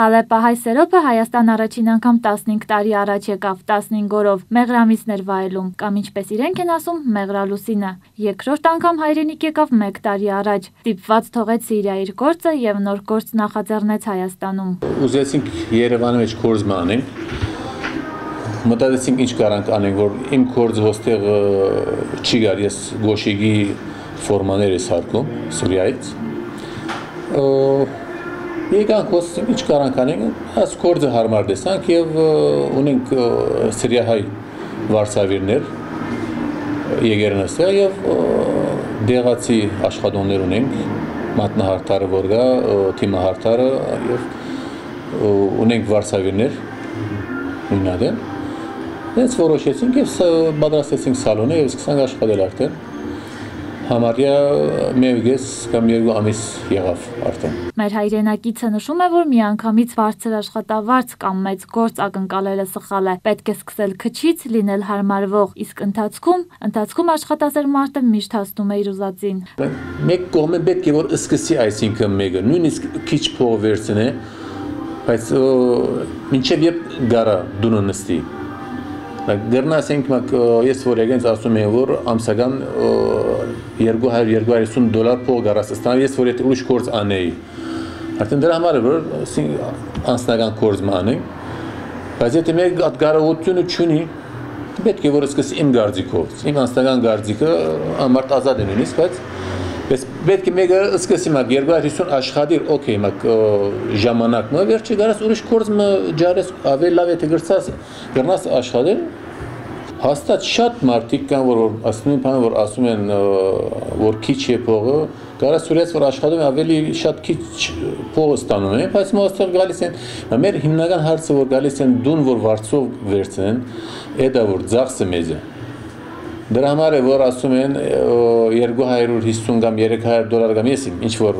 Հալեպահայ Սերոփը Հայաստան առաջին անգամ 15 տարի առաջ եկավ 15 օրով մեղրամիսներ վայելում, կամ ինչպես իրենք են ասում, մեղրալուսինը։ Երկրորդ անգամ հայրենիք եկավ 1 տարի առաջ, ստիպված թողեց Սիրիա իր գործը եւ նոր գործ նախաձեռնեց Հայաստանում։ Ուզեցինք Երևանի մեջ գործ անենք, մտածեցինք ինչ կարանք անենք, որ իմ գործը ոստեղ չի գար, ես գոշիգի ֆորմաներ ես հարկում Սուրիայից։ Եկանք ոստեղ ինչ կարանք անենք, այս գործը հարմար տեսանք եւ ունենք սիրիահայ վարսավիրներ եկերնստեղ եւ դեղացի աշխատողներ ունենք, մատնահարթարը որ գա, թիմահարթարը եւ ունենք վարսավիրներ նույնադեմ։ Հենց որոշեցինք եւ պատրաստեցինք սալոնը եւ սկսանք աշխատել արդեն։ Համարյա մեկ կամ 2 ամիս եղավ արդեն։ Մեր հայրենակիցը նշում է, որ միանգամից բարձր աշխատավարձ կամ մեծ գործ ակնկալելը սխալ է։ Պետք է սկսել քչից, լինել հարմարվող, իսկ ընթացքում աշխատասեր մարդը միշտ հասնում է իր ուզածին։ Մեկ կողմը պետք է որ սկսի այսինքն մեկը, նույնիսկ քիչ փող վերցնե, բայց մինչև երբ գարա դունը նստի։ Գրնասենք ես որ եկենց ասում եմ որ ամսական $250 փող գարաս ստանալ, ես որ այդ ուրիշ գործ անեի։ Արդեն դրա համար է որ անձնական գործ անենք, բայց եթե մեկ այդ կարողությունը չունի, պետք է որ սկսի իմ գարձիկով, իմ անձնական գարձիկը ամարտ ազատ է նույնիսկ, բայց պետք է մեկը սկսի 250 աշխատիր, օքեյ, ժամանակը, վերջի գարաս ուրիշ գործ ջարես ավելի լավ եթե գրնաս աշխատել, հաստատ շատ մարդիկ կան, որ ասում են, որ քիչ է փողը, գարաս ուրես որ աշխատում ավելի շատ քիչ փող ստանում են, բայց մոստեղ գալիս են, մեր հիմնական հարցը որ գալիս են դուն որ վարձով վերցնեն, դա որ ծախսը մեծ է։ Դրա համար է որ ասում են $250 կամ $300 կամ ես ինչ որ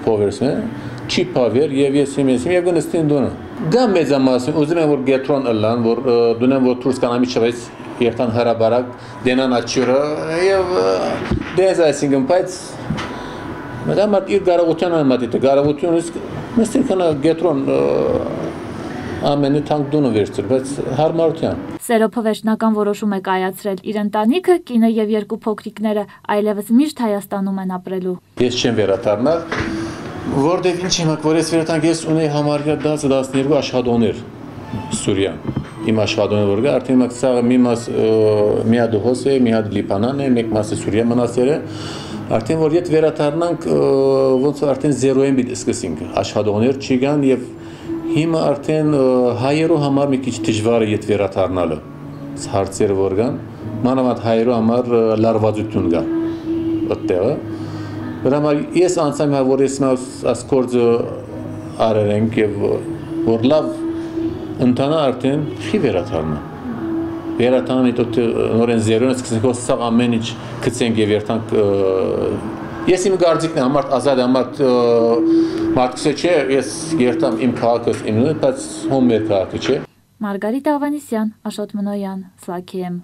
փող վերցնում են, չի փավեր եւ ես եւ գնստին դոնը։ Գա մեծամասն ուզում են որ գետրոն ըլլան, որ դունեն որ դուրս կանամի չվեց երթան հրաբարակ դենան աչյուրը եւ դեզ այսինքն բայց մտամատ իր կարողությունը մտիտ կարողությունը նստին կնա գետրոն ամենը թանկ դունը վերցրել, բայց հարմարության։ Սերոփը վերջնական որոշում է կայացրել իր ընտանիքը, կինը եւ 2 փոքրիկները այլևս միշտ Հայաստանում են ապրելու։ Ես չեմ վերադառնալ, որտեղ ինչ իմ որ ես վերադառնալ, ես ունեի համարյա 10-12 աշխատողներ Սուրիա։ Իմ աշխատողները որ գա, արդեն մաքսաղը մի հատ հոս է, մի հատ Լիբանան է, մեկ մասը Սուրիա մնացել է։ Արդեն որ եթե վերադառնանք, ոնց արդեն 0-ին պիտի սկսենք, աշխատողներ չի գան եւ հիմա արդեն հայերու համար մի քիչ դժվար է եթե վերադառնալը։ Հարցերը որ կան, մանավանդ հայերու համար լարվածություն կա այդտեղը։ Դրա համար ես անցամ որ ես այս գործը արենք եւ որ լավ ընթանա արդեն չի վերադառնա։ Վերադառնա դուք նորեն 0-ն սկսենք սա ամեն ինչ գցենք եւ երթանք Ես իմ գարձիկն եմ, ամարտ ազատ եմ, մարդկսը չէ, ես երթամ իմ քաղաքս իմ նույն, բայց հոմ մեր քաղաքը չէ։ Մարգարիտ Ավանեսյան, Աշոտ Մնոյան, SLAK-եմ։